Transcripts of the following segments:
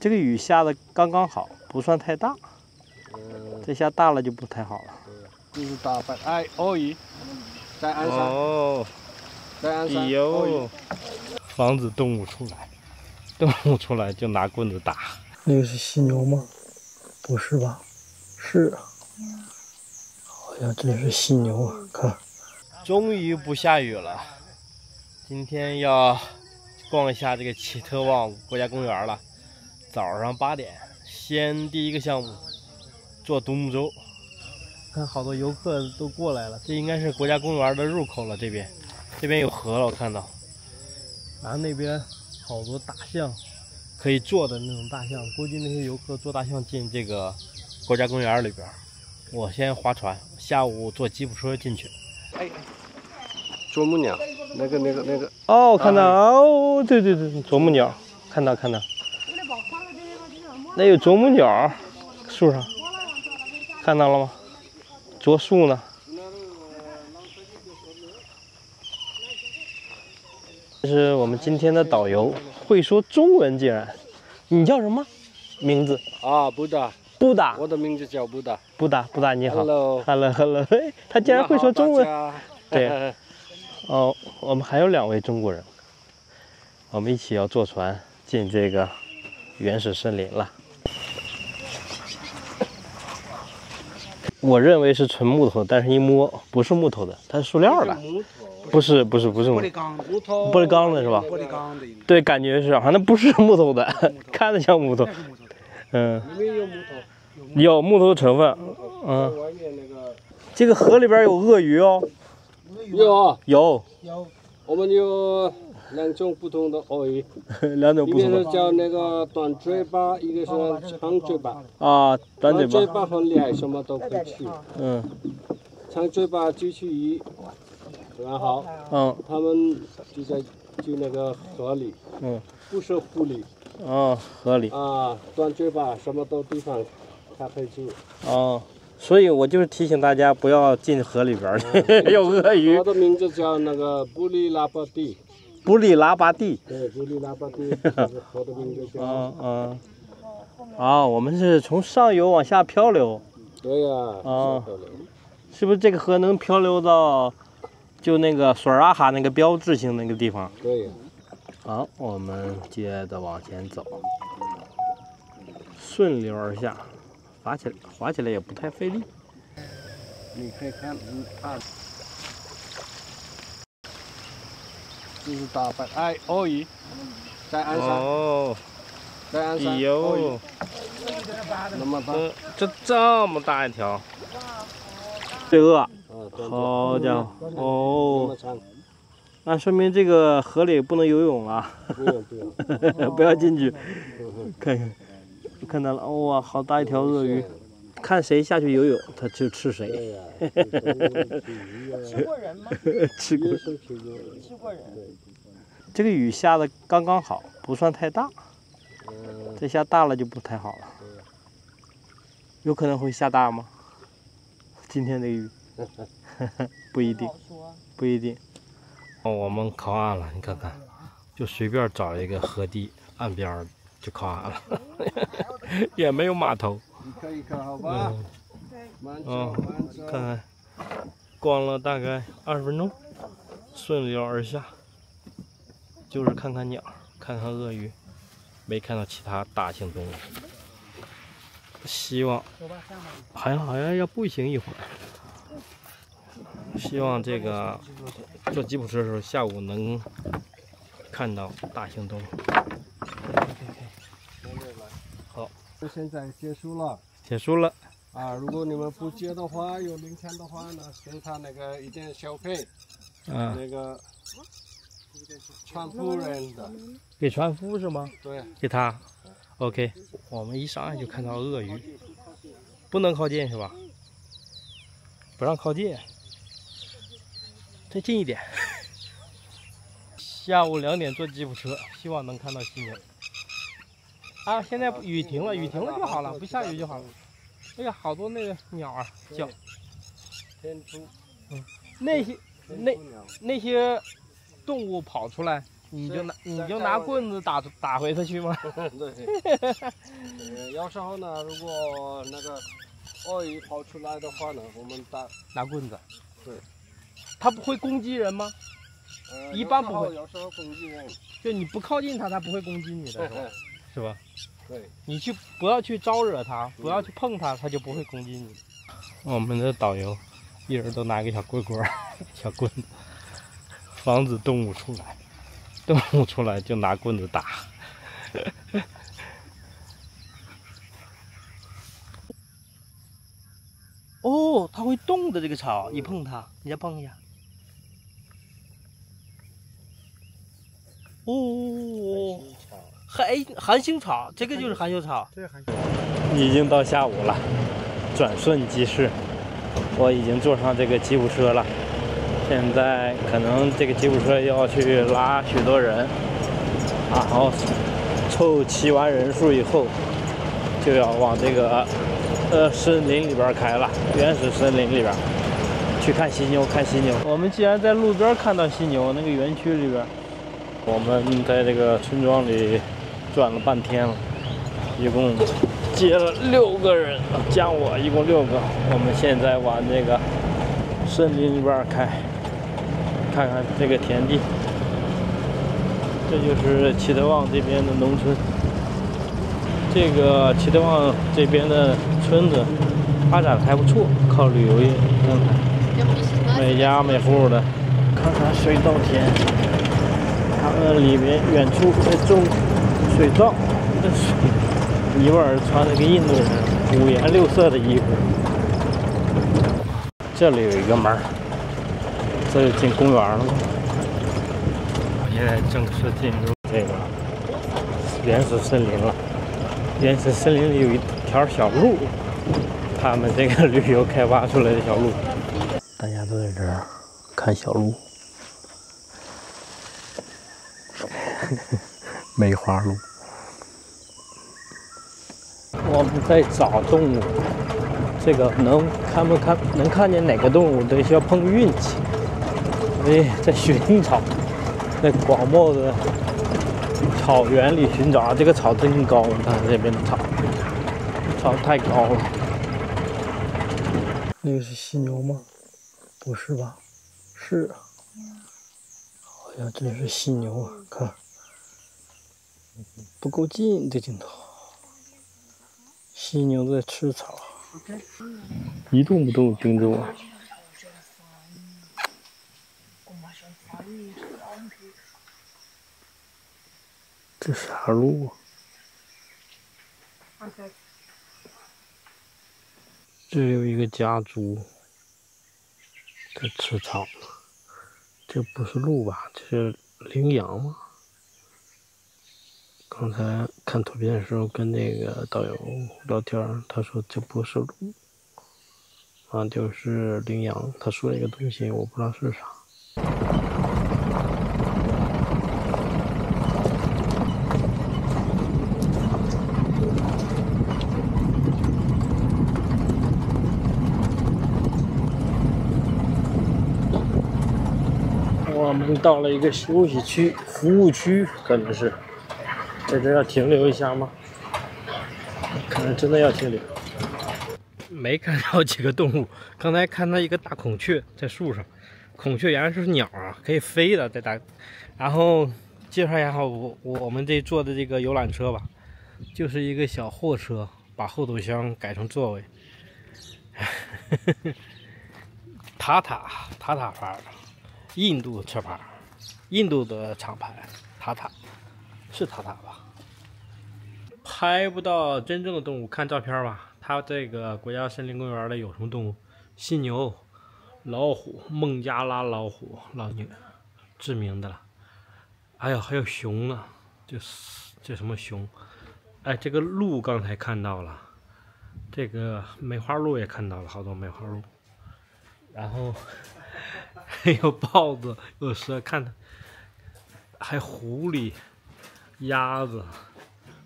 这个雨下的刚刚好，不算太大。这下大了就不太好了。就是打白鮑鳄鱼，在岸上。哦，在岸上。哎呦，防止动物出来，动物出来就拿棍子打。那个是犀牛吗？不是吧？是啊，好像真是犀牛啊！看，终于不下雨了。今天要逛一下这个奇特旺国家公园了。早上8点，先第一个项目坐独木舟。看好多游客都过来了，这应该是国家公园的入口了。这边有河了，我看到。然后那边好多大象，可以坐的那种大象，估计那些游客坐大象进这个国家公园里边。我先划船，下午坐吉普车进去。哎，啄木鸟，那个。哦，看到哦，对，啄木鸟，看到。那有啄木鸟，树上，看到了吗？啄树呢。这是我们今天的导游，会说中文竟然。你叫什么名字？啊，布达。布达，我的名字叫布达。布达，你好。Hello，他竟然会说中文。对。哦，我们还有2位中国人，我们一起要坐船进这个原始森林了。我认为是纯木头，但是一摸不是木头的，它是塑料的。不是木头，玻璃钢的是吧？玻璃钢的。对，感觉是，好像不是木头的，看着像木头。嗯。里面有木头。有木头的成分。嗯。这个河里边有鳄鱼哦。有。我们有2种不同的鳄鱼。2种不同的。一个是叫那个短嘴巴，一个是长嘴巴。啊，短嘴巴。短嘴巴很厉害，什么都可以吃。嗯。长嘴巴就去鱼，然后他们就那个河里。不是湖里。河里。短嘴巴什么都地方它可以住。所以我就是提醒大家不要进河里边有鳄鱼。我的名字叫那个布里拉巴蒂。布里拉巴蒂。对，布里拉巴蒂。我的名字叫。我们是从上游往下漂流。对呀。是不是这个河能漂流到就那个索尔阿哈那个标志性那个地方？对呀。好，我们接着往前走，顺流而下。划起来也不太费力。你可以看，就是打白鮑鱼，在岸上。哦。在岸上。哎呦，那么大。这么大一条。对鳄。好家伙！哦。那说明这个河里不能游泳啊。不用。不要进去。看到了，哇，好大一条鳄鱼，看谁下去游泳，它就吃谁。吃过人吗？吃过人。这个雨下的刚刚好，不算太大。这下大了就不太好了。有可能会下大吗？今天的雨，不一定。我们靠岸了，你看看，就随便找一个河堤岸边就靠岸了，也没有码头。你可以看，好吧？看看，逛了大概20分钟，顺流而下，就是看看鸟，看看鳄鱼，没看到其他大型动物。希望好像要步行一会儿。希望这个坐吉普车的时候，下午能看到大型动物。好，现在结束了。如果你们不接的话，有零钱的话呢，给他那个一点小费。那个船夫人的。给船夫是吗？对。给他。OK， 我们一上岸就看到鳄鱼，不能靠近是吧？不让靠近。再近一点。下午2点坐吉普车，希望能看到犀牛。现在雨停了就好了，不下雨就好了。哎呀，好多那个鸟啊叫。那些动物跑出来，你就拿棍子打回它去吗？对。有时候呢，如果那个鳄鱼跑出来的话呢，我们拿棍子。对。它不会攻击人吗？一般不会。有时候攻击人。就你不靠近它，它不会攻击你的，是吧？对。你不要去招惹它，不要去碰它，它就不会攻击你。我们的导游一人都拿个小棍棍、小棍子，防止动物出来。动物出来就拿棍子打。哦，它会动的这个草，一碰它，你再碰一下。哦，含羞草，这个就是含羞草。已经到下午了，转瞬即逝。我已经坐上这个吉普车了。现在可能这个吉普车要去拉许多人，然后凑齐完人数以后，就要往这个森林里边开了，原始森林里边去看犀牛。我们既然在路边看到犀牛，那个园区里边，我们在这个村庄里转了半天了，一共接了6个人，加我一共6个。我们现在往这个森林里边开。看看这个田地，这就是齐德旺这边的农村。这个齐德旺这边的村子发展还不错，靠旅游业，看看每家每户的。看看水稻田，他们里面远处在种水稻，这水一会儿穿着个印度人5颜6色的衣服。这里有一个门。这就进公园了。我现在正式进入这个原始森林了。原始森林里有一条小路，他们这个旅游开发出来的小路，大家都在这儿看小鹿。梅花鹿。我们在找动物，这个能看见哪个动物，得需要碰运气。所以在寻找，在广袤的草原里寻找啊，这个草真高，看这边的草太高了。那个是犀牛吗？不是吧？是啊，好像真是犀牛啊！看，不够近这镜头。犀牛在吃草，一动不动盯着我。这啥路啊？这有一个家猪在吃草，这不是鹿吧？这是羚羊吗？刚才看图片的时候跟那个导游聊天，他说这不是鹿，啊，就是羚羊。他说了一个东西，我不知道是啥。我们到了一个休息区、服务区，可能是在这要停留一下吗？可能真的要停留。没看到几个动物，刚才看到一个大孔雀在树上。孔雀原来是鸟啊，可以飞的，在大。然后介绍一下我们这坐的这个游览车吧，就是一个小货车，把后斗箱改成座位。塔塔牌，印度车牌，印度的厂牌，塔塔，是塔塔吧？拍不到真正的动物，看照片吧。它这个国家森林公园里有什么动物？犀牛、老虎、孟加拉老虎，老牛，知名的了。哎呦，还有熊呢，这什么熊？哎，这个鹿刚才看到了，这个梅花鹿也看到了，好多梅花鹿。然后还有豹子，有蛇，看它，还狐狸、鸭子、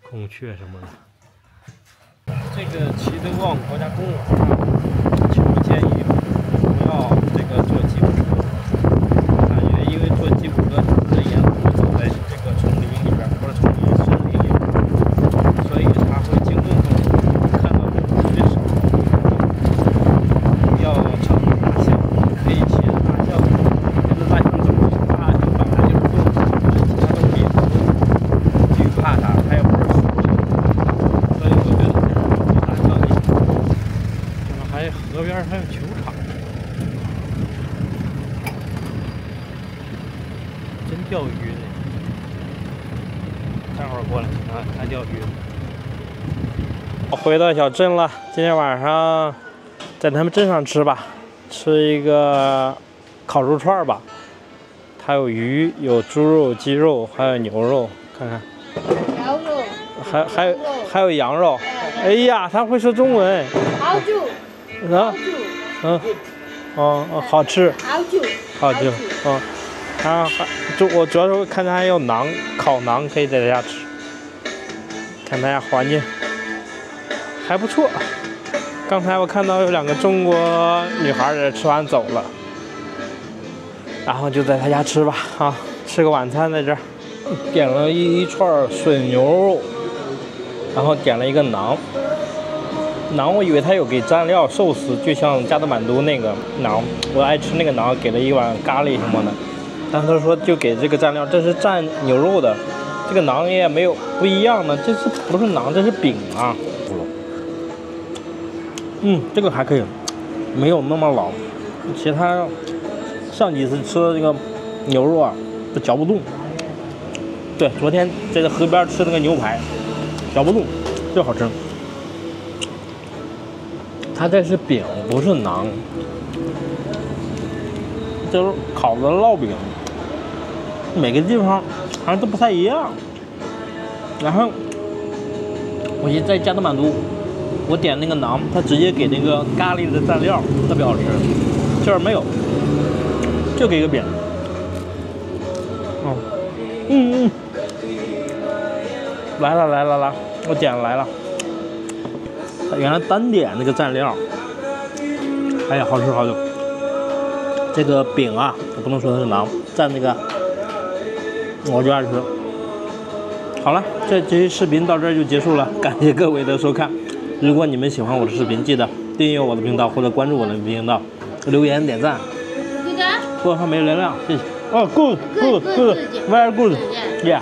孔雀什么的。这个齐德旺国家公园挺不建议不要这个坐吉普车，感觉因为坐吉普车沿路走在回到小镇了，今天晚上在他们镇上吃吧，吃一个烤肉串吧。它有鱼，有猪肉、鸡肉，还有牛肉，看看。羊肉。还有羊肉。哎呀，他会说中文。好久。啊。好吃。好久。我主要是看他还有馕，烤馕可以在家吃。看他家环境还不错。刚才我看到有2个中国女孩在这吃完走了，然后就在他家吃吧，吃个晚餐在这儿。点了一串水牛肉，然后点了一个馕。馕我以为他有给蘸料寿司，就像加德满都那个馕，我爱吃那个馕，给了一碗咖喱什么的。但他说就给这个蘸料，这是蘸牛肉的，这个馕也没有不一样的，这是不是馕，这是饼啊。这个还可以，没有那么老。其他上几次吃的这个牛肉啊，都嚼不动。对，昨天在这河边吃那个牛排，嚼不动，这好吃。它这是饼，不是馕，这是烤的烙饼。每个地方好像都不太一样。然后我在加德满都，我点那个馕，他直接给那个咖喱的蘸料，特别好吃。这儿没有，就给个饼。来了，我点了来了。他原来单点那个蘸料，哎呀，好吃好久。这个饼啊，我不能说它是馕，蘸那个。我就爱吃。好了，这期视频到这儿就结束了，感谢各位的收看。如果你们喜欢我的视频，记得订阅我的频道或者关注我的频道，留言点赞。播放没流量，谢谢。good very good yeah。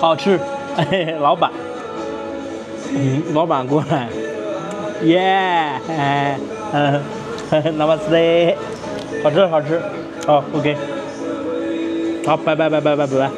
好吃。哎，老板，老板过来 ，namaste， 好吃。好 ，OK。好，拜拜。